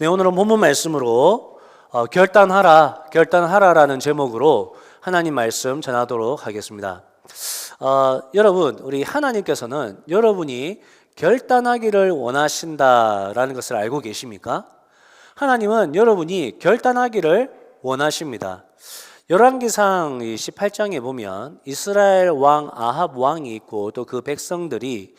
네, 오늘은 본문 말씀으로 결단하라라는 제목으로 하나님 말씀 전하도록 하겠습니다. 여러분, 우리 하나님께서는 여러분이 결단하기를 원하신다라는 것을 알고 계십니까? 하나님은 여러분이 결단하기를 원하십니다. 열왕기상 18장에 보면 이스라엘 왕 아합 왕이 있고 또 그 백성들이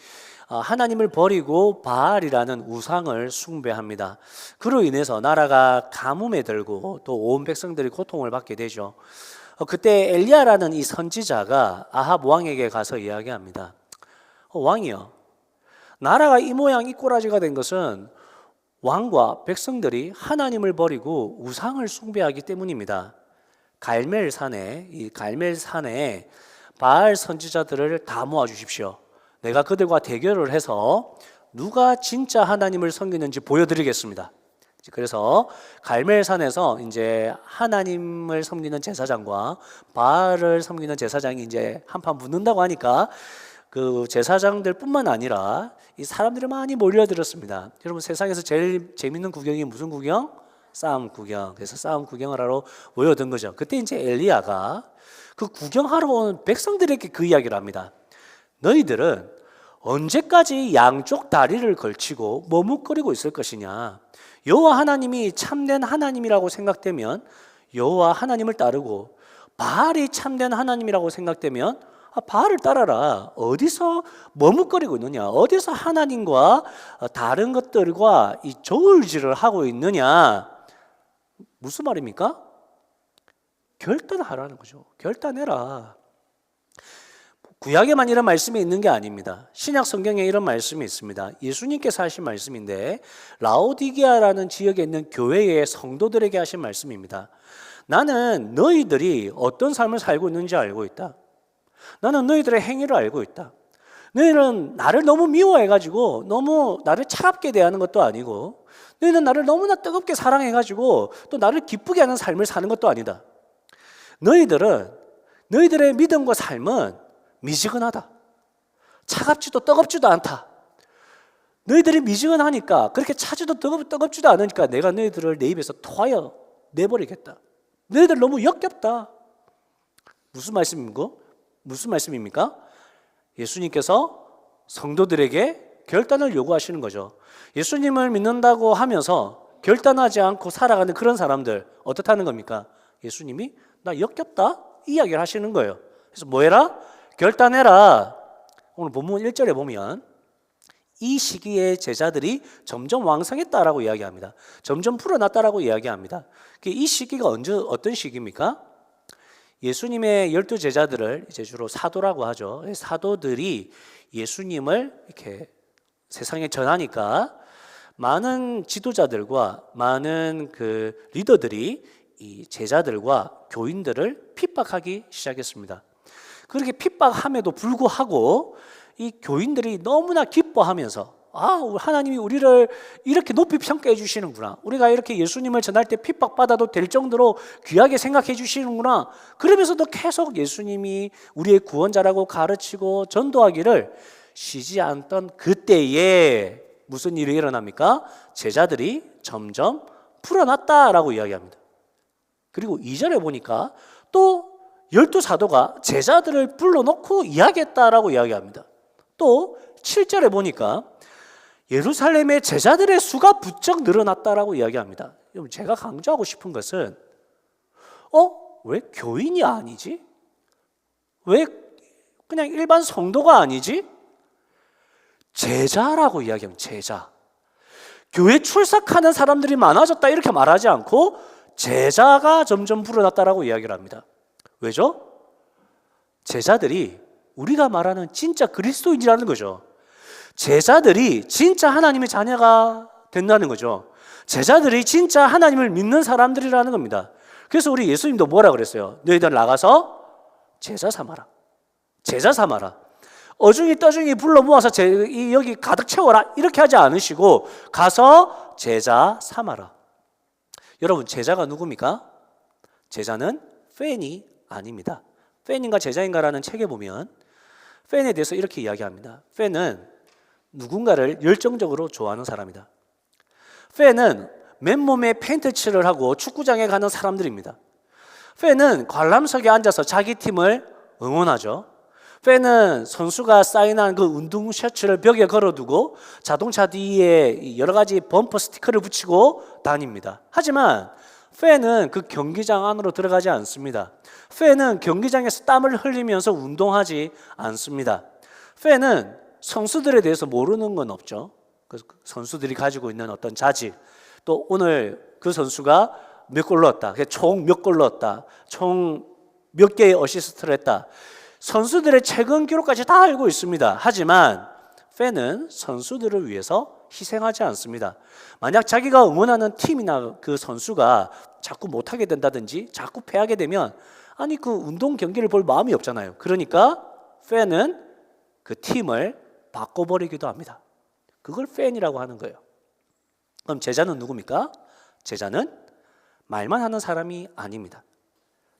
하나님을 버리고 바알이라는 우상을 숭배합니다. 그로 인해서 나라가 가뭄에 들고 또 온 백성들이 고통을 받게 되죠. 그때 엘리야라는 이 선지자가 아합 왕에게 가서 이야기합니다. 왕이여, 나라가 이 모양 이 꼬라지가 된 것은 왕과 백성들이 하나님을 버리고 우상을 숭배하기 때문입니다. 갈멜산에 바알 선지자들을 다 모아주십시오. 내가 그들과 대결을 해서 누가 진짜 하나님을 섬기는지 보여드리겠습니다. 그래서 갈멜산에서 이제 하나님을 섬기는 제사장과 바알을 섬기는 제사장이 이제 한판 붙는다고 하니까 그 제사장들뿐만 아니라 이 사람들이 많이 몰려들었습니다. 여러분, 세상에서 제일 재밌는 구경이 무슨 구경? 싸움 구경. 그래서 싸움 구경을 하러 모여든 거죠. 그때 이제 엘리야가 그 구경하러 온 백성들에게 그 이야기를 합니다. 너희들은 언제까지 양쪽 다리를 걸치고 머뭇거리고 있을 것이냐? 여호와 하나님이 참된 하나님이라고 생각되면 여호와 하나님을 따르고 바알이 참된 하나님이라고 생각되면 바알을 따라라. 어디서 머뭇거리고 있느냐? 어디서 하나님과 다른 것들과 이 저울질을 하고 있느냐? 무슨 말입니까? 결단하라는 거죠. 결단해라. 구약에만 이런 말씀이 있는 게 아닙니다. 신약 성경에 이런 말씀이 있습니다. 예수님께서 하신 말씀인데 라오디게아라는 지역에 있는 교회의 성도들에게 하신 말씀입니다. 나는 너희들이 어떤 삶을 살고 있는지 알고 있다. 나는 너희들의 행위를 알고 있다. 너희는 나를 너무 미워해가지고 너무 나를 차갑게 대하는 것도 아니고 너희는 나를 너무나 뜨겁게 사랑해가지고 또 나를 기쁘게 하는 삶을 사는 것도 아니다. 너희들의 믿음과 삶은 미지근하다. 차갑지도 뜨겁지도 않다. 너희들이 미지근하니까 그렇게 차지도 뜨겁지도 않으니까 내가 너희들을 내 입에서 토하여 내버리겠다. 너희들 너무 역겹다. 무슨 말씀입니까? 예수님께서 성도들에게 결단을 요구하시는 거죠. 예수님을 믿는다고 하면서 결단하지 않고 살아가는 그런 사람들 어떻다는 겁니까? 예수님이 나 역겹다 이 이야기를 하시는 거예요. 그래서 뭐 해라? 결단해라. 오늘 본문 1절에 보면 이 시기에 제자들이 점점 왕성했다라고 이야기합니다. 점점 풀어났다라고 이야기합니다. 이 시기가 어떤 시기입니까? 예수님의 12제자들을 이제 주로 사도라고 하죠. 사도들이 예수님을 이렇게 세상에 전하니까 많은 지도자들과 많은 그 리더들이 이 제자들과 교인들을 핍박하기 시작했습니다. 그렇게 핍박함에도 불구하고 이 교인들이 너무나 기뻐하면서 하나님이 우리를 이렇게 높이 평가해 주시는구나. 우리가 이렇게 예수님을 전할 때 핍박받아도 될 정도로 귀하게 생각해 주시는구나. 그러면서도 계속 예수님이 우리의 구원자라고 가르치고 전도하기를 쉬지 않던 그때에 무슨 일이 일어납니까? 제자들이 점점 풀어났다라고 이야기합니다. 그리고 2절에 보니까 또 12사도가 제자들을 불러놓고 이야기했다라고 이야기합니다. 또 7절에 보니까 예루살렘의 제자들의 수가 부쩍 늘어났다라고 이야기합니다. 여러분, 제가 강조하고 싶은 것은 왜 교인이 아니지? 왜 그냥 일반 성도가 아니지? 제자라고 이야기합니다. 제자. 교회 출석하는 사람들이 많아졌다 이렇게 말하지 않고 제자가 점점 불어났다라고 이야기를 합니다. 왜죠? 제자들이 우리가 말하는 진짜 그리스도인이라는 거죠. 제자들이 진짜 하나님의 자녀가 된다는 거죠. 제자들이 진짜 하나님을 믿는 사람들이라는 겁니다. 그래서 우리 예수님도 뭐라 그랬어요? 너희들 나가서 제자 삼아라. 제자 삼아라. 어중이 떠중이 불러 모아서 여기 가득 채워라 이렇게 하지 않으시고 가서 제자 삼아라. 여러분, 제자가 누굽니까? 제자는 팬이 아닙니다. 팬인가 제자인가라는 책에 보면 팬에 대해서 이렇게 이야기합니다. 팬은 누군가를 열정적으로 좋아하는 사람이다. 팬은 맨몸에 페인트 칠을 하고 축구장에 가는 사람들입니다. 팬은 관람석에 앉아서 자기 팀을 응원하죠. 팬은 선수가 사인한 그 운동 셔츠를 벽에 걸어두고 자동차 뒤에 여러 가지 범퍼 스티커를 붙이고 다닙니다. 하지만 팬은 그 경기장 안으로 들어가지 않습니다. 팬은 경기장에서 땀을 흘리면서 운동하지 않습니다. 팬은 선수들에 대해서 모르는 건 없죠. 그 선수들이 가지고 있는 어떤 자질, 또 오늘 그 선수가 몇 골 넣었다, 총 몇 골 넣었다, 총 몇 개의 어시스트를 했다, 선수들의 최근 기록까지 다 알고 있습니다. 하지만 팬은 선수들을 위해서 희생하지 않습니다. 만약 자기가 응원하는 팀이나 그 선수가 자꾸 못하게 된다든지 자꾸 패하게 되면 아니 그 운동 경기를 볼 마음이 없잖아요. 그러니까 팬은 그 팀을 바꿔버리기도 합니다. 그걸 팬이라고 하는 거예요. 그럼 제자는 누굽니까? 제자는 말만 하는 사람이 아닙니다.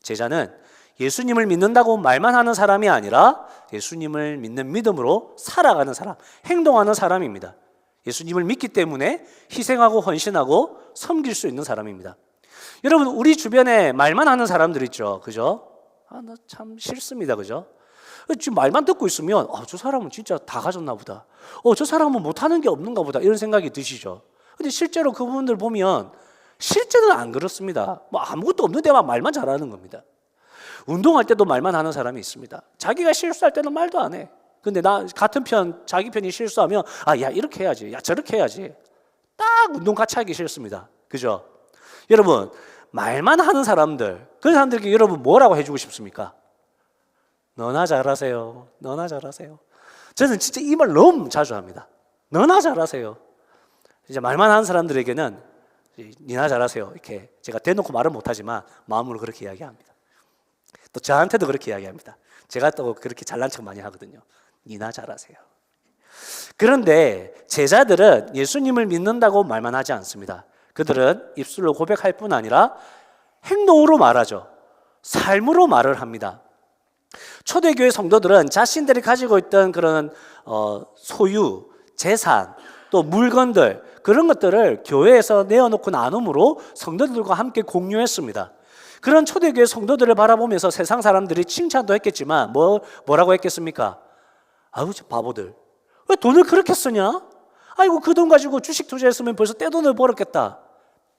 제자는 예수님을 믿는다고 말만 하는 사람이 아니라 예수님을 믿는 믿음으로 살아가는 사람, 행동하는 사람입니다. 예수님을 믿기 때문에 희생하고 헌신하고 섬길 수 있는 사람입니다. 여러분, 우리 주변에 말만 하는 사람들 있죠, 그죠? 나 참 싫습니다, 그죠? 지금 말만 듣고 있으면 저 사람은 진짜 다 가졌나 보다, 저 사람은 못하는 게 없는가 보다, 이런 생각이 드시죠. 근데 실제로 그분들 보면 실제는 안 그렇습니다. 아무것도 없는 데만 말만 잘하는 겁니다. 운동할 때도 말만 하는 사람이 있습니다. 자기가 실수할 때는 말도 안 해. 근데 같은 편, 자기 편이 실수하면 야 이렇게 해야지, 야 저렇게 해야지. 딱 운동 같이 하기 싫습니다. 그죠? 여러분, 말만 하는 사람들, 그 사람들에게 여러분 뭐라고 해주고 싶습니까? 너나 잘하세요. 너나 잘하세요. 저는 진짜 이 말 너무 자주 합니다. 너나 잘하세요. 이제 말만 하는 사람들에게는 니나 잘하세요. 이렇게 제가 대놓고 말은 못하지만 마음으로 그렇게 이야기합니다. 또 저한테도 그렇게 이야기합니다. 제가 또 그렇게 잘난 척 많이 하거든요. 니나 잘하세요. 그런데 제자들은 예수님을 믿는다고 말만 하지 않습니다. 그들은 입술로 고백할 뿐 아니라 행동으로 말하죠. 삶으로 말을 합니다. 초대교회 성도들은 자신들이 가지고 있던 그런 소유, 재산, 또 물건들, 그런 것들을 교회에서 내어놓고 나눔으로 성도들과 함께 공유했습니다. 그런 초대교회 성도들을 바라보면서 세상 사람들이 칭찬도 했겠지만 뭐라고 했겠습니까? 아유, 저 바보들, 왜 돈을 그렇게 쓰냐? 아이고, 그 돈 가지고 주식 투자했으면 벌써 떼돈을 벌었겠다,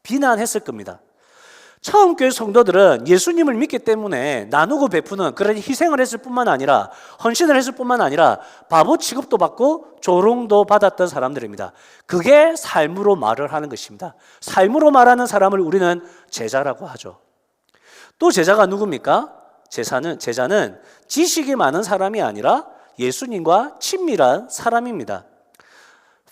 비난했을 겁니다. 처음 교회 성도들은 예수님을 믿기 때문에 나누고 베푸는 그런 희생을 했을 뿐만 아니라, 헌신을 했을 뿐만 아니라 바보 취급도 받고 조롱도 받았던 사람들입니다. 그게 삶으로 말을 하는 것입니다. 삶으로 말하는 사람을 우리는 제자라고 하죠. 또 제자가 누굽니까? 제자는 지식이 많은 사람이 아니라 예수님과 친밀한 사람입니다.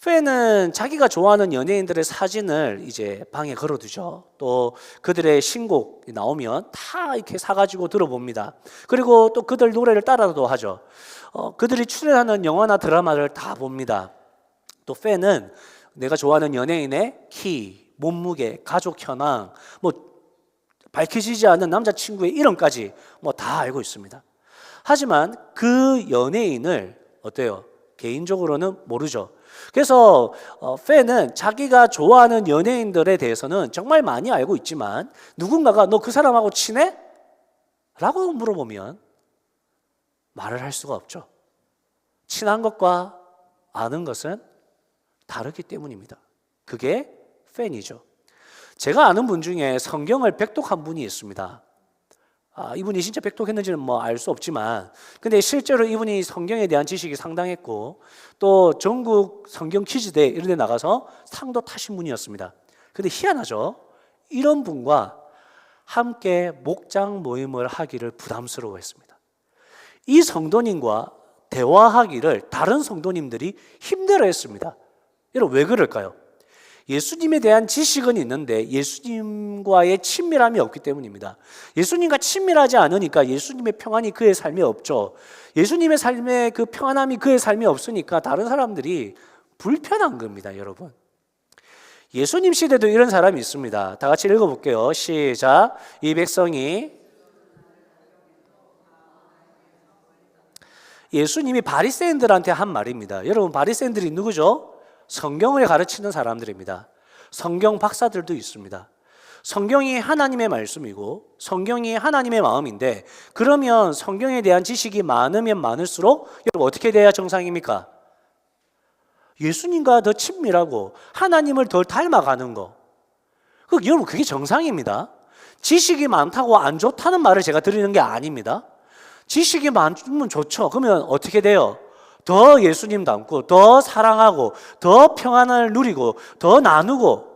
팬은 자기가 좋아하는 연예인들의 사진을 이제 방에 걸어두죠. 또 그들의 신곡이 나오면 다 이렇게 사가지고 들어봅니다. 그리고 또 그들 노래를 따라도 하죠. 그들이 출연하는 영화나 드라마를 다 봅니다. 또 팬은 내가 좋아하는 연예인의 키, 몸무게, 가족 현황, 밝혀지지 않는 남자친구의 이름까지 다 알고 있습니다. 하지만 그 연예인을 어때요? 개인적으로는 모르죠. 그래서 팬은 자기가 좋아하는 연예인들에 대해서는 정말 많이 알고 있지만 누군가가 너 그 사람하고 친해? 라고 물어보면 말을 할 수가 없죠. 친한 것과 아는 것은 다르기 때문입니다. 그게 팬이죠. 제가 아는 분 중에 성경을 백독한 분이 있습니다. 이분이 진짜 백독했는지는 알 수 없지만, 근데 실제로 이분이 성경에 대한 지식이 상당했고, 또 전국 성경 퀴즈대회 이런 데 나가서 상도 타신 분이었습니다. 근데 희한하죠? 이런 분과 함께 목장 모임을 하기를 부담스러워했습니다. 이 성도님과 대화하기를 다른 성도님들이 힘들어했습니다. 여러분, 왜 그럴까요? 예수님에 대한 지식은 있는데 예수님과의 친밀함이 없기 때문입니다. 예수님과 친밀하지 않으니까 예수님의 평안이 그의 삶에 없죠. 예수님의 삶에 그 평안함이 그의 삶에 없으니까 다른 사람들이 불편한 겁니다, 여러분. 예수님 시대도 이런 사람이 있습니다. 다 같이 읽어볼게요. 시작. 이 백성이, 예수님이 바리새인들한테 한 말입니다. 여러분, 바리새인들이 누구죠? 성경을 가르치는 사람들입니다. 성경 박사들도 있습니다. 성경이 하나님의 말씀이고 성경이 하나님의 마음인데, 그러면 성경에 대한 지식이 많으면 많을수록 여러분 어떻게 돼야 정상입니까? 예수님과 더 친밀하고 하나님을 더 닮아가는 거. 여러분 그게 정상입니다. 지식이 많다고 안 좋다는 말을 제가 드리는 게 아닙니다. 지식이 많으면 좋죠. 그러면 어떻게 돼요? 더 예수님 닮고 더 사랑하고 더 평안을 누리고 더 나누고,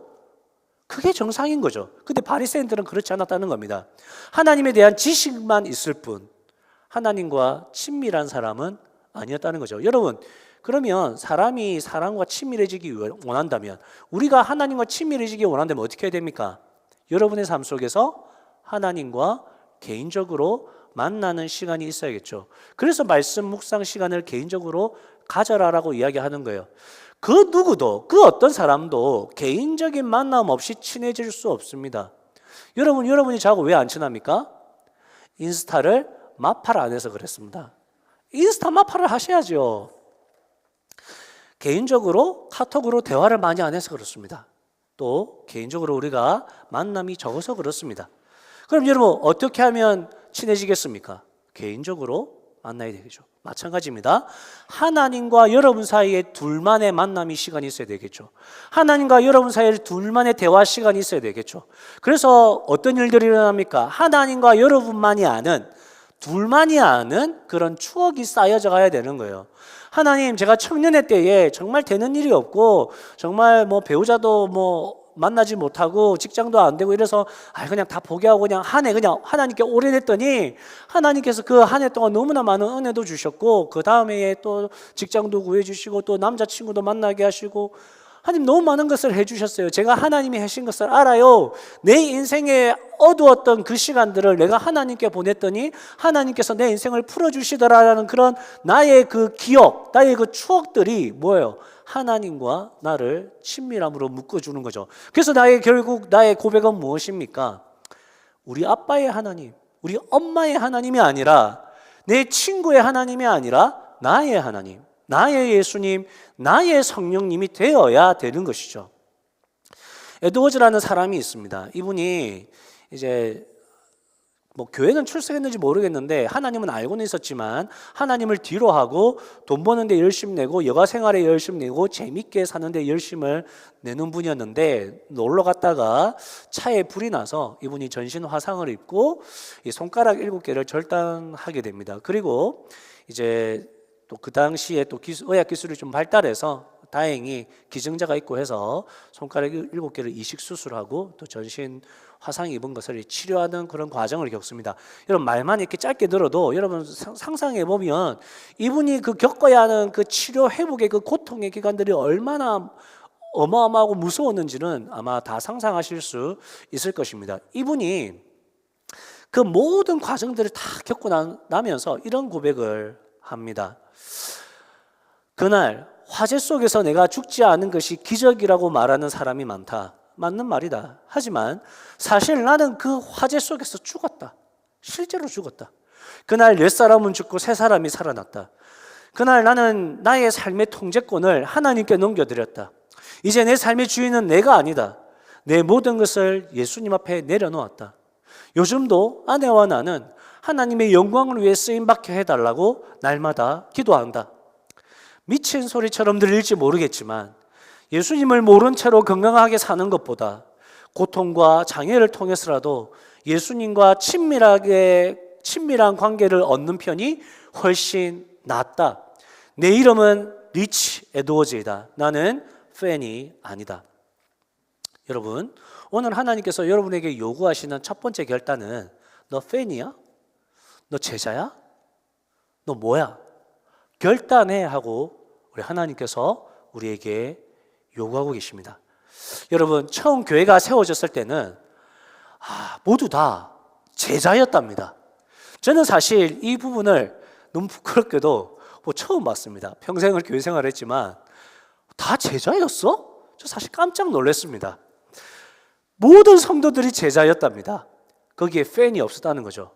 그게 정상인 거죠. 근데 바리새인들은 그렇지 않았다는 겁니다. 하나님에 대한 지식만 있을 뿐 하나님과 친밀한 사람은 아니었다는 거죠. 여러분, 그러면 사람이 사람과 친밀해지기 원한다면, 우리가 하나님과 친밀해지기 원한다면 어떻게 해야 됩니까? 여러분의 삶 속에서 하나님과 개인적으로 만나는 시간이 있어야겠죠. 그래서 말씀 묵상 시간을 개인적으로 가져라라고 이야기하는 거예요. 그 누구도, 그 어떤 사람도 개인적인 만남 없이 친해질 수 없습니다. 여러분이 저하고 왜 안 친합니까? 인스타를 마팔 안 해서 그랬습니다. 인스타 마팔을 하셔야죠. 개인적으로 카톡으로 대화를 많이 안 해서 그렇습니다. 또 개인적으로 우리가 만남이 적어서 그렇습니다. 그럼 여러분 어떻게 하면 친해지겠습니까? 개인적으로 만나야 되겠죠. 마찬가지입니다. 하나님과 여러분 사이에 둘만의 만남이 시간이 있어야 되겠죠. 하나님과 여러분 사이에 둘만의 대화 시간이 있어야 되겠죠. 그래서 어떤 일들이 일어납니까? 하나님과 여러분만이 아는, 둘만이 아는 그런 추억이 쌓여져 가야 되는 거예요. 하나님, 제가 청년의 때에 정말 되는 일이 없고 정말 배우자도 만나지 못하고 직장도 안 되고 이래서 그냥 다 포기하고 그냥 한 해 그냥 하나님께 올인했더니, 하나님께서 그 한 해 동안 너무나 많은 은혜도 주셨고 그 다음에 또 직장도 구해주시고 또 남자친구도 만나게 하시고 하나님 너무 많은 것을 해주셨어요. 제가 하나님이 하신 것을 알아요. 내 인생에 어두웠던 그 시간들을 내가 하나님께 보냈더니 하나님께서 내 인생을 풀어주시더라라는 그런 나의 그 기억, 나의 그 추억들이 뭐예요? 하나님과 나를 친밀함으로 묶어주는 거죠. 그래서 결국 나의 고백은 무엇입니까? 우리 아빠의 하나님, 우리 엄마의 하나님이 아니라, 내 친구의 하나님이 아니라 나의 하나님, 나의 예수님, 나의 성령님이 되어야 되는 것이죠. 에드워즈라는 사람이 있습니다. 이분이 이제 교회는 출석했는지 모르겠는데 하나님은 알고는 있었지만 하나님을 뒤로 하고 돈 버는데 열심히 내고 여가 생활에 열심히 내고 재밌게 사는데 열심을 내는 분이었는데, 놀러 갔다가 차에 불이 나서 이분이 전신 화상을 입고 이 손가락 7개를 절단하게 됩니다. 그리고 이제 또 그 당시에 또 의학 기술이 좀 발달해서 다행히 기증자가 있고 해서 손가락 7개를 이식 수술하고 또 전신 화상 입은 것을 치료하는 그런 과정을 겪습니다. 여러분, 말만 이렇게 짧게 들어도 여러분 상상해 보면 이분이 그 겪어야 하는 그 치료 회복의 그 고통의 기간들이 얼마나 어마어마하고 무서웠는지는 아마 다 상상하실 수 있을 것입니다. 이분이 그 모든 과정들을 다 겪고 나면서 이런 고백을 합니다. 그날 화재 속에서 내가 죽지 않은 것이 기적이라고 말하는 사람이 많다. 맞는 말이다. 하지만 사실 나는 그 화재 속에서 죽었다. 실제로 죽었다. 그날 10사람은 죽고 3사람이 살아났다. 그날 나는 나의 삶의 통제권을 하나님께 넘겨드렸다. 이제 내 삶의 주인은 내가 아니다. 내 모든 것을 예수님 앞에 내려놓았다. 요즘도 아내와 나는 하나님의 영광을 위해 쓰임받게 해달라고 날마다 기도한다. 미친 소리처럼 들릴지 모르겠지만 예수님을 모른 채로 건강하게 사는 것보다 고통과 장애를 통해서라도 예수님과 친밀한 관계를 얻는 편이 훨씬 낫다. 내 이름은 리치 에드워즈이다. 나는 페니 아니다. 여러분, 오늘 하나님께서 여러분에게 요구하시는 첫 번째 결단은, 너 페니야? 너 제자야? 너 뭐야? 결단해 하고 우리 하나님께서 우리에게 요구하고 계십니다. 여러분, 처음 교회가 세워졌을 때는 모두 다 제자였답니다. 저는 사실 이 부분을 너무 부끄럽게도 처음 봤습니다. 평생을 교회 생활을 했지만 다 제자였어? 저 사실 깜짝 놀랐습니다. 모든 성도들이 제자였답니다. 거기에 팬이 없었다는 거죠.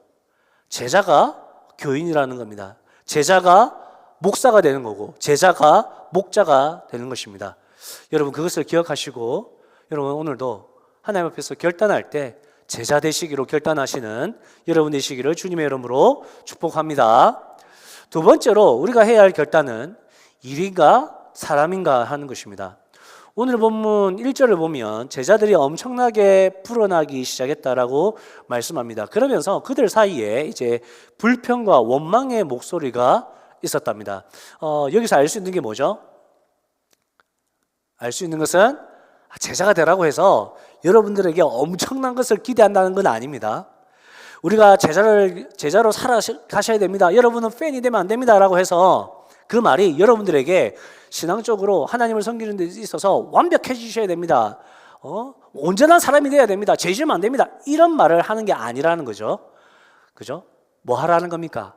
제자가 교인이라는 겁니다. 제자가 목사가 되는 거고 제자가 목자가 되는 것입니다. 여러분, 그것을 기억하시고 여러분 오늘도 하나님 앞에서 결단할 때 제자 되시기로 결단하시는 여러분 되시기를 주님의 이름으로 축복합니다. 두 번째로 우리가 해야 할 결단은 일인가 사람인가 하는 것입니다. 오늘 본문 1절을 보면 제자들이 엄청나게 불어나기 시작했다라고 말씀합니다. 그러면서 그들 사이에 이제 불평과 원망의 목소리가 있었답니다. 여기서 알 수 있는 게 뭐죠? 알 수 있는 것은 제자가 되라고 해서 여러분들에게 엄청난 것을 기대한다는 건 아닙니다. 우리가 제자로 살아가셔야 됩니다. 여러분은 팬이 되면 안 됩니다. 라고 해서 그 말이 여러분들에게 신앙적으로 하나님을 섬기는 데 있어서 완벽해지셔야 됩니다. 온전한 사람이 되어야 됩니다. 죄 지으면 안 됩니다. 이런 말을 하는 게 아니라는 거죠. 그죠? 뭐 하라는 겁니까?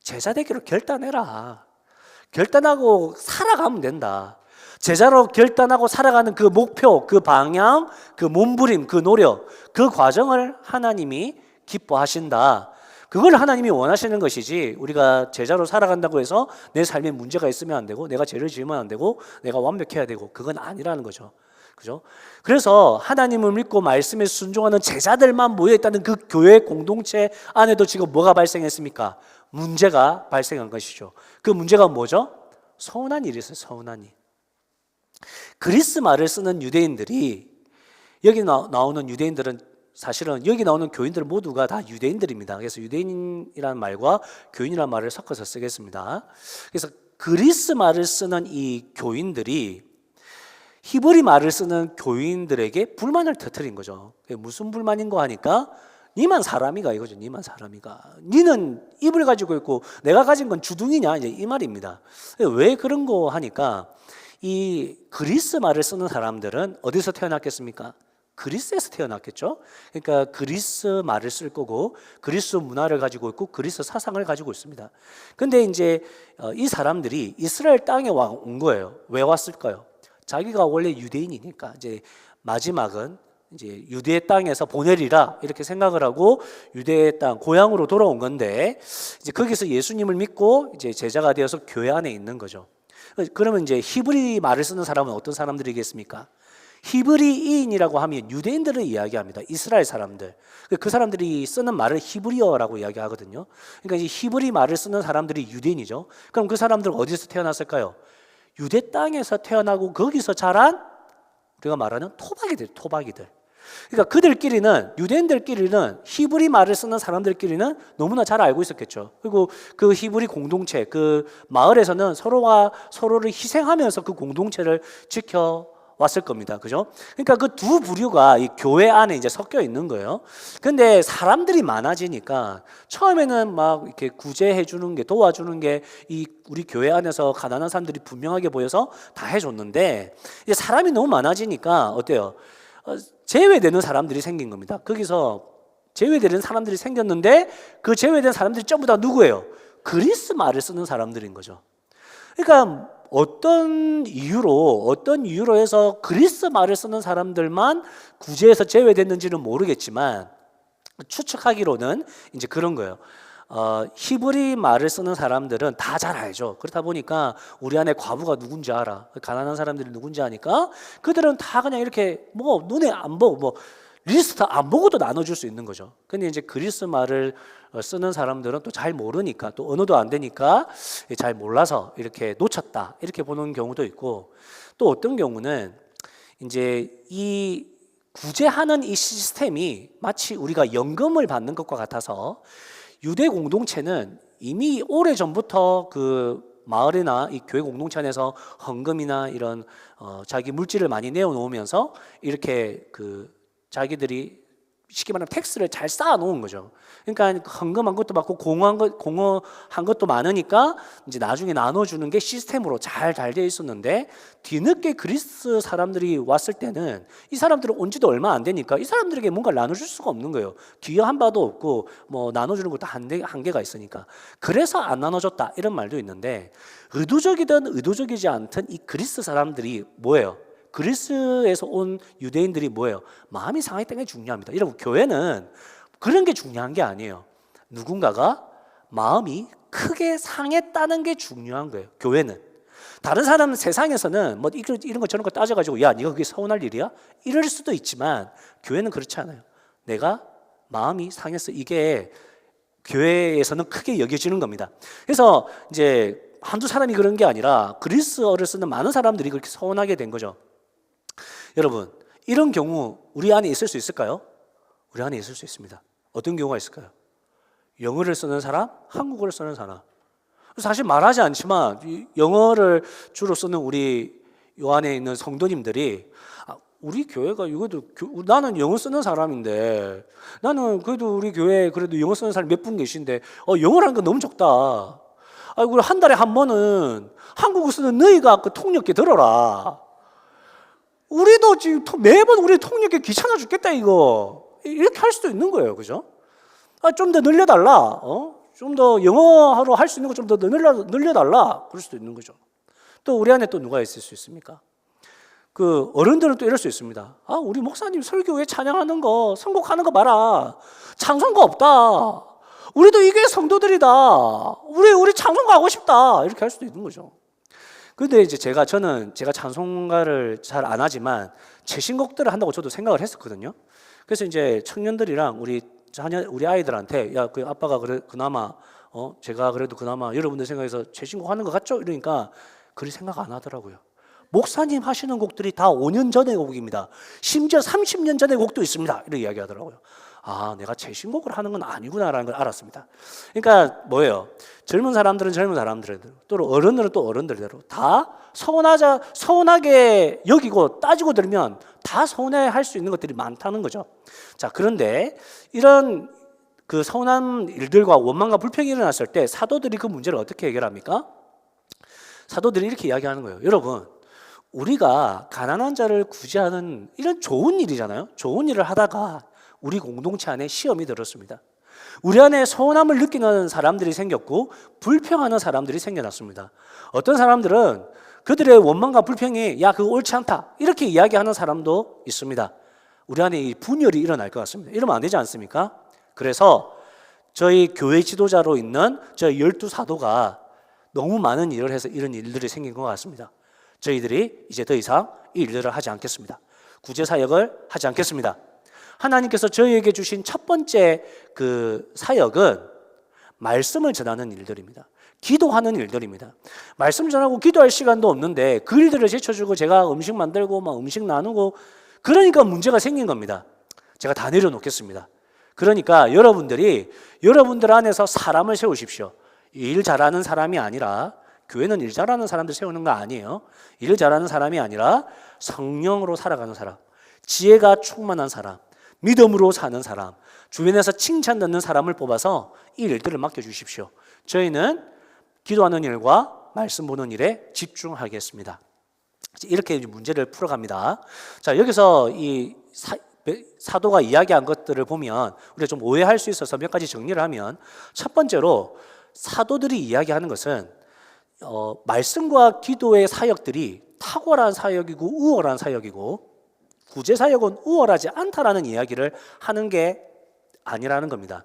제자 되기로 결단해라. 결단하고 살아가면 된다. 제자로 결단하고 살아가는 그 목표, 그 방향, 그 몸부림, 그 노력, 그 과정을 하나님이 기뻐하신다. 그걸 하나님이 원하시는 것이지 우리가 제자로 살아간다고 해서 내 삶에 문제가 있으면 안 되고 내가 죄를 지으면 안 되고 내가 완벽해야 되고 그건 아니라는 거죠. 그죠? 그래서 하나님을 믿고 말씀에 순종하는 제자들만 모여있다는 그 교회 공동체 안에도 지금 뭐가 발생했습니까? 문제가 발생한 것이죠. 그 문제가 뭐죠? 서운한 일이 있어요. 서운한 일. 그리스 말을 쓰는 유대인들이 여기 나오는 유대인들은 사실은 여기 나오는 교인들 모두가 다 유대인들입니다. 그래서 유대인이라는 말과 교인이라는 말을 섞어서 쓰겠습니다. 그래서 그리스 말을 쓰는 이 교인들이 히브리 말을 쓰는 교인들에게 불만을 터뜨린 거죠. 무슨 불만인가 하니까 니만 사람이가 이거죠. 니만 사람이가. 니는 입을 가지고 있고 내가 가진 건 주둥이냐 이제 이 말입니다. 왜 그런 거 하니까 이 그리스 말을 쓰는 사람들은 어디서 태어났겠습니까? 그리스에서 태어났겠죠. 그러니까 그리스 말을 쓸 거고 그리스 문화를 가지고 있고 그리스 사상을 가지고 있습니다. 근데 이제 이 사람들이 이스라엘 땅에 온 거예요. 왜 왔을까요? 자기가 원래 유대인이니까 이제 마지막은 이제 유대 땅에서 보내리라 이렇게 생각을 하고 유대 땅 고향으로 돌아온 건데 이제 거기서 예수님을 믿고 이제 제자가 되어서 교회 안에 있는 거죠. 그러면 이제 히브리 말을 쓰는 사람은 어떤 사람들이겠습니까? 히브리인이라고 하면 유대인들을 이야기합니다. 이스라엘 사람들. 그 사람들이 쓰는 말을 히브리어라고 이야기하거든요. 그러니까 이제 히브리 말을 쓰는 사람들이 유대인이죠. 그럼 그 사람들은 어디서 태어났을까요? 유대 땅에서 태어나고 거기서 자란 우리가 말하는 토박이들. 그러니까 그들끼리는 유대인들끼리는 히브리 말을 쓰는 사람들끼리는 너무나 잘 알고 있었겠죠. 그리고 그 히브리 공동체, 그 마을에서는 서로가 서로를 희생하면서 그 공동체를 지켜왔을 겁니다. 그죠? 그러니까 그 두 부류가 이 교회 안에 이제 섞여 있는 거예요. 근데 사람들이 많아지니까 처음에는 막 이렇게 구제해 주는 게 도와주는 게 이 우리 교회 안에서 가난한 사람들이 분명하게 보여서 다 해줬는데 이제 사람이 너무 많아지니까 어때요? 제외되는 사람들이 생긴 겁니다. 거기서 제외되는 사람들이 생겼는데 그 제외된 사람들이 전부 다 누구예요? 그리스 말을 쓰는 사람들인 거죠. 그러니까 어떤 이유로 해서 그리스 말을 쓰는 사람들만 구제해서 제외됐는지는 모르겠지만 추측하기로는 이제 그런 거예요. 히브리 말을 쓰는 사람들은 다 잘 알죠. 그렇다 보니까 우리 안에 과부가 누군지 알아. 가난한 사람들이 누군지 아니까 그들은 다 그냥 이렇게 뭐 눈에 안 보고 뭐 리스트 안 보고도 나눠줄 수 있는 거죠. 근데 이제 그리스 말을 쓰는 사람들은 또 잘 모르니까 또 언어도 안 되니까 잘 몰라서 이렇게 놓쳤다 이렇게 보는 경우도 있고 또 어떤 경우는 이제 이 구제하는 이 시스템이 마치 우리가 연금을 받는 것과 같아서 유대 공동체는 이미 오래전부터 그 마을이나 이 교회 공동체 안에서 헌금이나 이런 자기 물질을 많이 내어놓으면서 이렇게 그 자기들이 쉽게 말하면 텍스를 잘 쌓아 놓은 거죠. 그러니까 헌금한 것도 많고 공허한 것도 많으니까 이제 나중에 나눠주는 게 시스템으로 잘 되어 있었는데 뒤늦게 그리스 사람들이 왔을 때는 이 사람들은 온 지도 얼마 안 되니까 이 사람들에게 뭔가 나눠줄 수가 없는 거예요. 귀한 바도 없고 뭐 나눠주는 것도 한계가 있으니까 그래서 안 나눠줬다 이런 말도 있는데 의도적이든 의도적이지 않든 이 그리스 사람들이 뭐예요? 그리스에서 온 유대인들이 뭐예요? 마음이 상했다는 게 중요합니다. 여러분 교회는 그런 게 중요한 게 아니에요. 누군가가 마음이 크게 상했다는 게 중요한 거예요. 교회는 다른 사람은 세상에서는 뭐 이런 거 저런 거 따져가지고 야, 네가 그게 서운할 일이야? 이럴 수도 있지만 교회는 그렇지 않아요. 내가 마음이 상해서 이게 교회에서는 크게 여겨지는 겁니다. 그래서 이제 한두 사람이 그런 게 아니라 그리스어를 쓰는 많은 사람들이 그렇게 서운하게 된 거죠. 여러분, 이런 경우 우리 안에 있을 수 있을까요? 우리 안에 있을 수 있습니다. 어떤 경우가 있을까요? 영어를 쓰는 사람, 한국어를 쓰는 사람. 사실 말하지 않지만 영어를 주로 쓰는 우리 요 안에 있는 성도님들이 우리 교회가 이것도 나는 영어 쓰는 사람인데 나는 그래도 우리 교회에 그래도 영어 쓰는 사람이 몇 분 계신데 영어라는 건 너무 적다. 우리 한 달에 한 번은 한국어 쓰는 너희가 그 통역기 들어라. 우리도 지금 매번 우리 통역기 귀찮아 죽겠다 이거. 이렇게 할 수도 있는 거예요, 그죠? 좀 더 늘려달라. 좀 더 영어로 할 수 있는 거 좀 더 늘려달라. 그럴 수도 있는 거죠. 또 우리 안에 또 누가 있을 수 있습니까? 그 어른들은 또 이럴 수 있습니다. 우리 목사님 설교회 찬양하는 거, 선곡하는 거 봐라. 찬송가 없다. 우리도 이게 성도들이다. 우리 찬송가 하고 싶다. 이렇게 할 수도 있는 거죠. 근데 이제 제가 찬송가를 잘 안 하지만 최신곡들을 한다고 저도 생각을 했었거든요. 그래서 이제 청년들이랑 우리 아이들한테 야, 그 아빠가 그나마 제가 그래도 그나마 여러분들 생각해서 최신곡 하는 것 같죠? 이러니까 그리 생각 안 하더라고요. 목사님 하시는 곡들이 다 5년 전의 곡입니다. 심지어 30년 전의 곡도 있습니다. 이렇게 이야기하더라고요. 내가 최신곡을 하는 건 아니구나라는 걸 알았습니다. 그러니까 뭐예요? 젊은 사람들은 젊은 사람들대로, 또 어른들은 또 어른들대로 다 서운하게 여기고 따지고 들면 다 서운해할 수 있는 것들이 많다는 거죠. 자, 그런데 이런 그 서운한 일들과 원망과 불평이 일어났을 때 사도들이 그 문제를 어떻게 해결합니까? 사도들이 이렇게 이야기하는 거예요. 여러분, 우리가 가난한 자를 구제하는 이런 좋은 일이잖아요. 좋은 일을 하다가 우리 공동체 안에 시험이 들었습니다. 우리 안에 서운함을 느끼는 사람들이 생겼고 불평하는 사람들이 생겨났습니다. 어떤 사람들은 그들의 원망과 불평이 야, 그거 옳지 않다 이렇게 이야기하는 사람도 있습니다. 우리 안에 이 분열이 일어날 것 같습니다. 이러면 안 되지 않습니까? 그래서 저희 교회 지도자로 있는 저희 12사도가 너무 많은 일을 해서 이런 일들이 생긴 것 같습니다. 저희들이 이제 더 이상 이 일들을 하지 않겠습니다. 구제 사역을 하지 않겠습니다. 하나님께서 저희에게 주신 첫 번째 그 사역은 말씀을 전하는 일들입니다. 기도하는 일들입니다. 말씀 전하고 기도할 시간도 없는데 그 일들을 제쳐주고 제가 음식 만들고 막 음식 나누고 그러니까 문제가 생긴 겁니다. 제가 다 내려놓겠습니다. 그러니까 여러분들 안에서 사람을 세우십시오. 일 잘하는 사람이 아니라 교회는 일 잘하는 사람들 세우는 거 아니에요. 일 잘하는 사람이 아니라 성령으로 살아가는 사람, 지혜가 충만한 사람, 믿음으로 사는 사람, 주변에서 칭찬 듣는 사람을 뽑아서 이 일들을 맡겨주십시오. 저희는 기도하는 일과 말씀 보는 일에 집중하겠습니다. 이렇게 문제를 풀어갑니다. 자, 여기서 이 사도가 이야기한 것들을 보면 우리가 좀 오해할 수 있어서 몇 가지 정리를 하면 첫 번째로 사도들이 이야기하는 것은 말씀과 기도의 사역들이 탁월한 사역이고 우월한 사역이고 구제 사역은 우월하지 않다라는 이야기를 하는 게 아니라는 겁니다.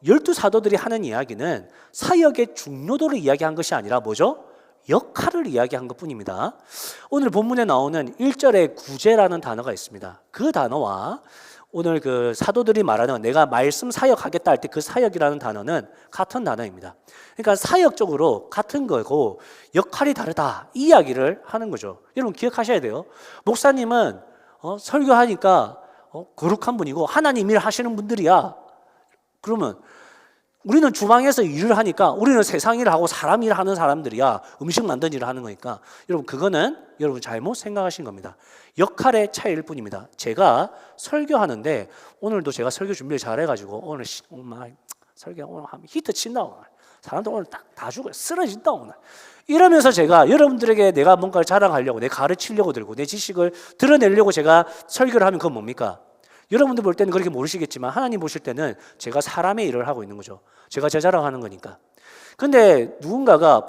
12사도들이 하는 이야기는 사역의 중요도를 이야기한 것이 아니라 뭐죠? 역할을 이야기한 것뿐입니다. 오늘 본문에 나오는 1절에 구제라는 단어가 있습니다. 그 단어와 오늘 그 사도들이 말하는 내가 말씀 사역하겠다 할 때 그 사역이라는 단어는 같은 단어입니다. 그러니까 사역적으로 같은 거고 역할이 다르다 이 이야기를 하는 거죠. 여러분 기억하셔야 돼요. 목사님은 설교하니까 거룩한 분이고 하나님 일 하시는 분들이야. 그러면 우리는 주방에서 일을 하니까 우리는 세상 일을 하고 사람 일을 하는 사람들이야. 음식 만드는 일을 하는 거니까 여러분 그거는 여러분 잘못 생각하신 겁니다. 역할의 차이일 뿐입니다. 제가 설교하는데 오늘도 제가 설교 준비를 잘해가지고 오늘 설교 오늘 하면 히트 친다 오늘. 사람들 오늘 다 죽어요. 쓰러진다 오늘. 이러면서 제가 여러분들에게 내가 뭔가를 자랑하려고 내 가르치려고 들고 내 지식을 드러내려고 제가 설교를 하면 그건 뭡니까? 여러분들 볼 때는 그렇게 모르시겠지만 하나님 보실 때는 제가 사람의 일을 하고 있는 거죠. 제가 제 자랑하는 거니까. 근데 누군가가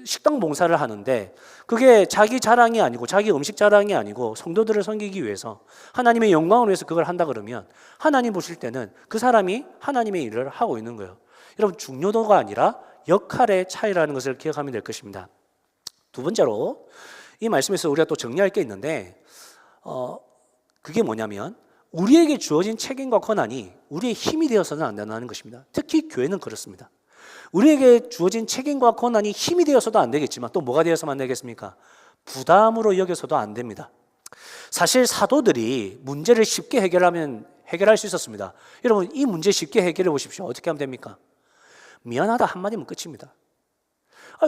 식당 봉사를 하는데 그게 자기 자랑이 아니고 자기 음식 자랑이 아니고 성도들을 섬기기 위해서 하나님의 영광을 위해서 그걸 한다 그러면 하나님 보실 때는 그 사람이 하나님의 일을 하고 있는 거예요. 여러분 중요도가 아니라 역할의 차이라는 것을 기억하면 될 것입니다. 두 번째로 이 말씀에서 우리가 또 정리할 게 있는데 그게 뭐냐면 우리에게 주어진 책임과 권한이 우리의 힘이 되어서는 안 된다는 것입니다. 특히 교회는 그렇습니다. 우리에게 주어진 책임과 권한이 힘이 되어서도 안 되겠지만 또 뭐가 되어서만 안 되겠습니까? 부담으로 여겨서도 안 됩니다. 사실 사도들이 문제를 쉽게 해결할 수 있었습니다. 여러분 이 문제 쉽게 해결해 보십시오. 어떻게 하면 됩니까? 미안하다 한마디면 끝입니다.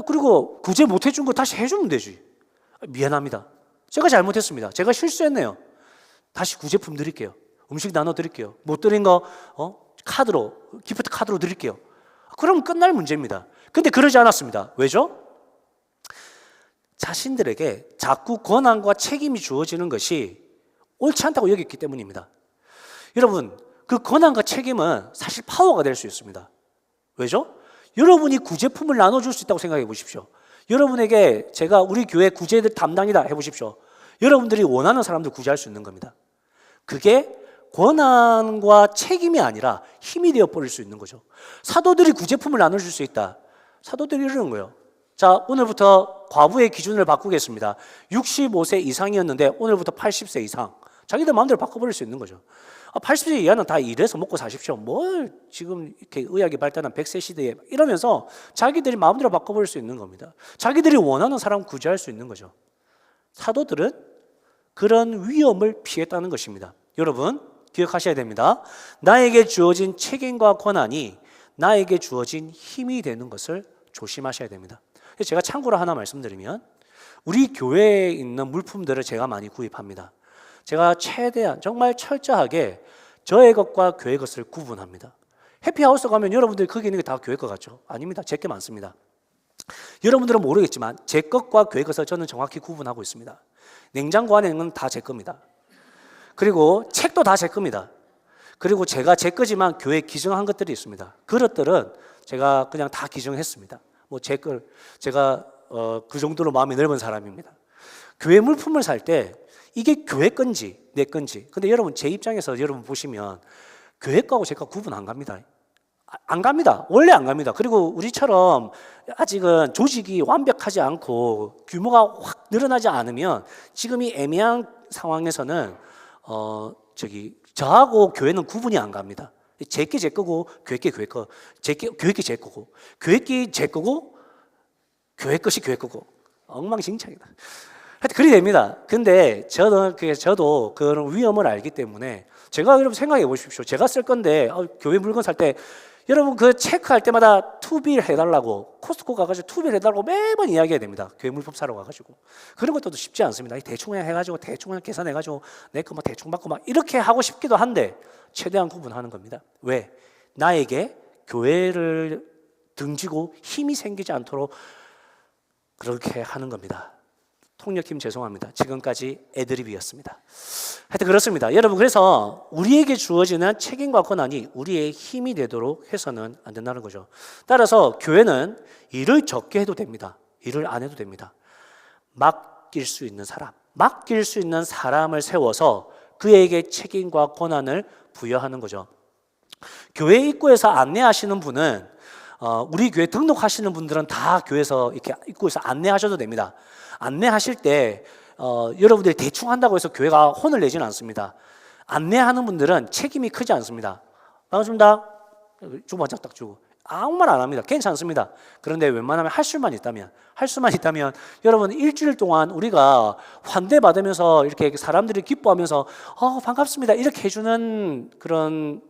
그리고 구제 못 해준 거 다시 해주면 되지. 미안합니다. 제가 잘못했습니다. 제가 실수했네요. 다시 구제품 드릴게요. 음식 나눠드릴게요. 못 드린 거 카드로, 기프트 카드로 드릴게요. 그럼 끝날 문제입니다. 근데 그러지 않았습니다. 왜죠? 자신들에게 자꾸 권한과 책임이 주어지는 것이 옳지 않다고 여겼기 때문입니다. 여러분, 그 권한과 책임은 사실 파워가 될 수 있습니다. 왜죠? 여러분이 구제품을 나눠줄 수 있다고 생각해 보십시오. 여러분에게 제가 우리 교회 구제들 담당이다 해보십시오. 여러분들이 원하는 사람들 구제할 수 있는 겁니다. 그게 권한과 책임이 아니라 힘이 되어버릴 수 있는 거죠. 사도들이 구제품을 나눠줄 수 있다. 사도들이 이러는 거예요. 자, 오늘부터 과부의 기준을 바꾸겠습니다. 65세 이상이었는데 오늘부터 80세 이상. 자기들 마음대로 바꿔버릴 수 있는 거죠. 80세 이하는 다 일해서 먹고 사십시오. 뭘 지금 이렇게 의학이 발달한 100세 시대에 이러면서 자기들이 마음대로 바꿔버릴 수 있는 겁니다. 자기들이 원하는 사람 구제할 수 있는 거죠. 사도들은 그런 위험을 피했다는 것입니다. 여러분 기억하셔야 됩니다. 나에게 주어진 책임과 권한이 나에게 주어진 힘이 되는 것을 조심하셔야 됩니다. 제가 참고로 하나 말씀드리면 우리 교회에 있는 물품들을 제가 많이 구입합니다. 제가 최대한 정말 철저하게 저의 것과 교회 것을 구분합니다. 해피하우스 가면 여러분들이 거기 있는 게 다 교회 것 같죠? 아닙니다. 제 게 많습니다. 여러분들은 모르겠지만 제 것과 교회 것을 저는 정확히 구분하고 있습니다. 냉장고 안에 있는 건 다 제 겁니다. 그리고 책도 다 제 겁니다. 그리고 제가 제 거지만 교회에 기증한 것들이 있습니다. 그것들은 제가 그냥 다 기증했습니다. 뭐 제가 그 정도로 마음이 넓은 사람입니다. 교회 물품을 살 때 이게 교회 건지 내 건지. 근데 여러분 제 입장에서 여러분 보시면 교회 거하고 제 거 구분 안 갑니다. 안 갑니다. 원래 안 갑니다. 그리고 우리처럼 아직은 조직이 완벽하지 않고 규모가 확 늘어나지 않으면 지금 이 애매한 상황에서는 저하고 교회는 구분이 안 갑니다. 제게 제 거고 교회 게 교회 거, 교회 게 제 거고 교회 게 제 거고 교회 것이 교회 거고 엉망진창이다. 하여튼 그리 됩니다. 근데 저도 그런 위험을 알기 때문에 제가 여러분 생각해 보십시오. 제가 쓸 건데 교회 물건 살 때 여러분 그 체크할 때마다 투비를 해달라고 코스트코 가가지고 투비를 해달라고 매번 이야기해야 됩니다. 교회 물품 사러 가가지고 그런 것도 쉽지 않습니다. 대충 해가지고 대충 계산해가지고 내 거 막 대충 받고 막 이렇게 하고 싶기도 한데 최대한 구분하는 겁니다. 왜? 나에게 교회를 등지고 힘이 생기지 않도록 그렇게 하는 겁니다. 통역팀 죄송합니다. 지금까지 애드립이었습니다. 하여튼 그렇습니다. 여러분 그래서 우리에게 주어지는 책임과 권한이 우리의 힘이 되도록 해서는 안 된다는 거죠. 따라서 교회는 일을 적게 해도 됩니다. 일을 안 해도 됩니다. 맡길 수 있는 사람을 세워서 그에게 책임과 권한을 부여하는 거죠. 교회 입구에서 안내하시는 분은 우리 교회 등록하시는 분들은 다 교회에서 이렇게 입구에서 안내하셔도 됩니다. 안내하실 때 여러분들이 대충 한다고 해서 교회가 혼을 내지는 않습니다. 안내하는 분들은 책임이 크지 않습니다. 반갑습니다. 주고 딱 주고 아무 말 안 합니다. 괜찮습니다. 그런데 웬만하면 할 수만 있다면 여러분 일주일 동안 우리가 환대받으면서 이렇게 사람들이 기뻐하면서 반갑습니다 이렇게 해주는 그런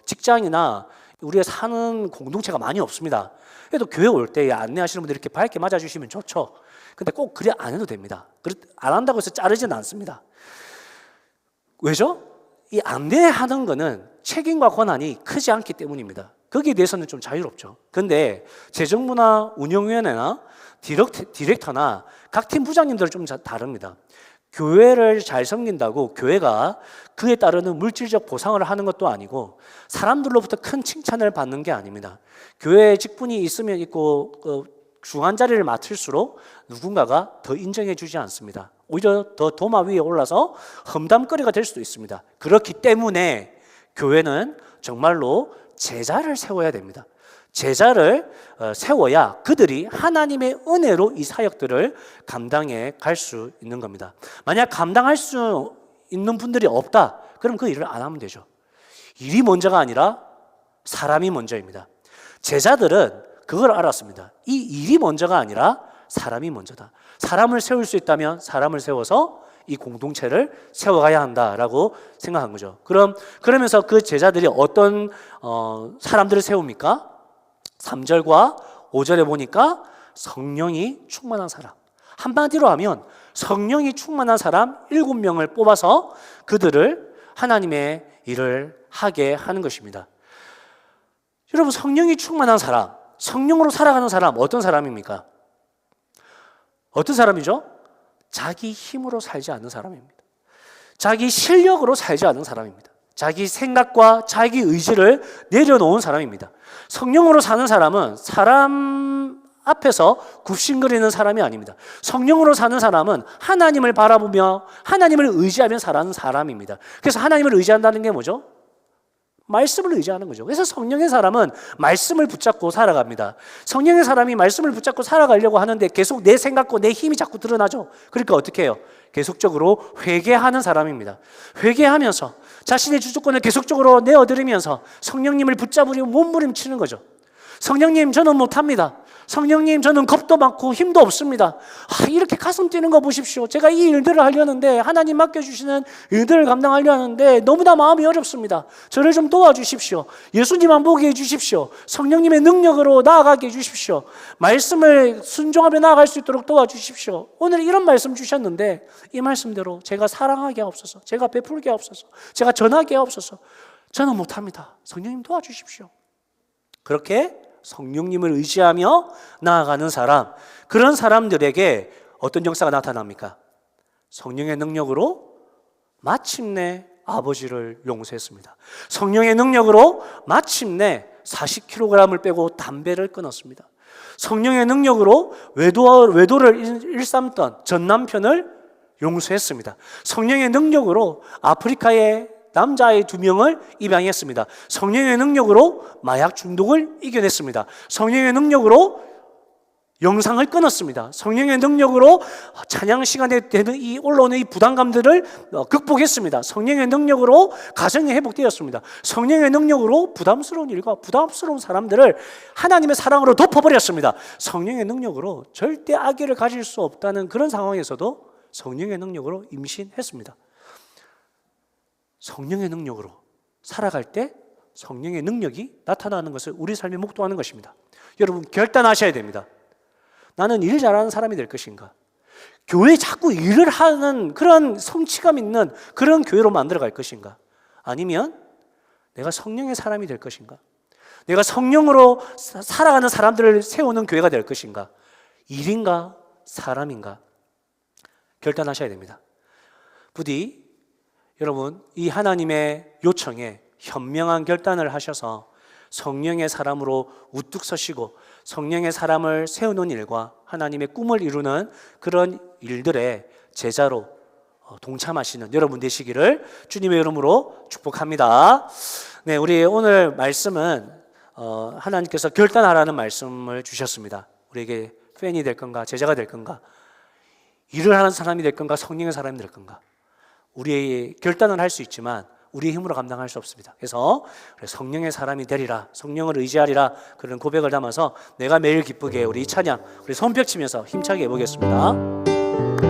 직장이나 우리가 사는 공동체가 많이 없습니다. 그래도 교회 올 때 안내하시는 분들이 이렇게 밝게 맞아주시면 좋죠. 근데 꼭 그래 안 해도 됩니다. 안 한다고 해서 자르지는 않습니다. 왜죠? 이 안내하는 거는 책임과 권한이 크지 않기 때문입니다. 거기에 대해서는 좀 자유롭죠. 근데 재정부나 운영위원회나 디렉터나 각 팀 부장님들은 좀 다릅니다. 교회를 잘 섬긴다고 교회가 그에 따르는 물질적 보상을 하는 것도 아니고 사람들로부터 큰 칭찬을 받는 게 아닙니다. 교회에 직분이 있으면 있고 중한 자리를 맡을수록 누군가가 더 인정해 주지 않습니다. 오히려 더 도마 위에 올라서 험담거리가 될 수도 있습니다. 그렇기 때문에 교회는 정말로 제자를 세워야 됩니다. 제자를 세워야 그들이 하나님의 은혜로 이 사역들을 감당해 갈 수 있는 겁니다. 만약 감당할 수 있는 분들이 없다, 그럼 그 일을 안 하면 되죠. 일이 먼저가 아니라 사람이 먼저입니다. 제자들은 그걸 알았습니다. 이 일이 먼저가 아니라 사람이 먼저다. 사람을 세울 수 있다면 사람을 세워서 이 공동체를 세워가야 한다라고 생각한 거죠. 그러면서 그 제자들이 어떤 사람들을 세웁니까? 3절과 5절에 보니까 성령이 충만한 사람. 한마디로 하면 성령이 충만한 사람 7명을 뽑아서 그들을 하나님의 일을 하게 하는 것입니다. 여러분, 성령이 충만한 사람, 성령으로 살아가는 사람, 어떤 사람입니까? 어떤 사람이죠? 자기 힘으로 살지 않는 사람입니다. 자기 실력으로 살지 않는 사람입니다. 자기 생각과 자기 의지를 내려놓은 사람입니다. 성령으로 사는 사람은 사람 앞에서 굽신거리는 사람이 아닙니다. 성령으로 사는 사람은 하나님을 바라보며 하나님을 의지하며 살아가는 사람입니다. 그래서 하나님을 의지한다는 게 뭐죠? 말씀을 의지하는 거죠. 그래서 성령의 사람은 말씀을 붙잡고 살아갑니다. 성령의 사람이 말씀을 붙잡고 살아가려고 하는데 계속 내 생각과 내 힘이 자꾸 드러나죠. 그러니까 어떻게 해요? 계속적으로 회개하는 사람입니다. 회개하면서 자신의 주도권을 계속적으로 내어드리면서 성령님을 붙잡으려고 몸부림치는 거죠. 성령님, 저는 못합니다. 성령님, 저는 겁도 많고 힘도 없습니다. 이렇게 가슴 뛰는 거 보십시오. 제가 이 일들을 하려는데, 하나님 맡겨주시는 일들을 감당하려 하는데 너무나 마음이 어렵습니다. 저를 좀 도와주십시오. 예수님만 보게 해주십시오. 성령님의 능력으로 나아가게 해주십시오. 말씀을 순종하며 나아갈 수 있도록 도와주십시오. 오늘 이런 말씀 주셨는데 이 말씀대로 제가 사랑하게 하옵소서, 제가 베풀게 하옵소서, 제가 전하게 하옵소서. 저는 못합니다. 성령님 도와주십시오. 그렇게 성령님을 의지하며 나아가는 사람, 그런 사람들에게 어떤 역사가 나타납니까? 성령의 능력으로 마침내 아버지를 용서했습니다. 성령의 능력으로 마침내 40kg을 빼고 담배를 끊었습니다. 성령의 능력으로 외도를 일삼던 전 남편을 용서했습니다. 성령의 능력으로 아프리카의 남자아이 2명을 입양했습니다. 성령의 능력으로 마약 중독을 이겨냈습니다. 성령의 능력으로 영상을 끊었습니다. 성령의 능력으로 찬양 시간에 되는 이 올라오는 이 부담감들을 극복했습니다. 성령의 능력으로 가정이 회복되었습니다. 성령의 능력으로 부담스러운 일과 부담스러운 사람들을 하나님의 사랑으로 덮어버렸습니다. 성령의 능력으로 절대 악의를 가질 수 없다는 그런 상황에서도 성령의 능력으로 임신했습니다. 성령의 능력으로 살아갈 때 성령의 능력이 나타나는 것을 우리 삶에 목도하는 것입니다. 여러분, 결단하셔야 됩니다. 나는 일 잘하는 사람이 될 것인가? 교회에 자꾸 일을 하는 그런 성취감 있는 그런 교회로 만들어갈 것인가? 아니면 내가 성령의 사람이 될 것인가? 내가 성령으로 살아가는 사람들을 세우는 교회가 될 것인가? 일인가? 사람인가? 결단하셔야 됩니다. 부디 여러분, 이 하나님의 요청에 현명한 결단을 하셔서 성령의 사람으로 우뚝 서시고 성령의 사람을 세우는 일과 하나님의 꿈을 이루는 그런 일들의 제자로 동참하시는 여러분 되시기를 주님의 이름으로 축복합니다. 네, 우리 오늘 말씀은 하나님께서 결단하라는 말씀을 주셨습니다. 우리에게 팬이 될 건가, 제자가 될 건가, 일을 하는 사람이 될 건가, 성령의 사람이 될 건가. 우리의 결단은 할 수 있지만 우리의 힘으로 감당할 수 없습니다. 그래서 성령의 사람이 되리라, 성령을 의지하리라, 그런 고백을 담아서 내가 매일 기쁘게 우리 이 찬양 우리 손뼉 치면서 힘차게 해보겠습니다.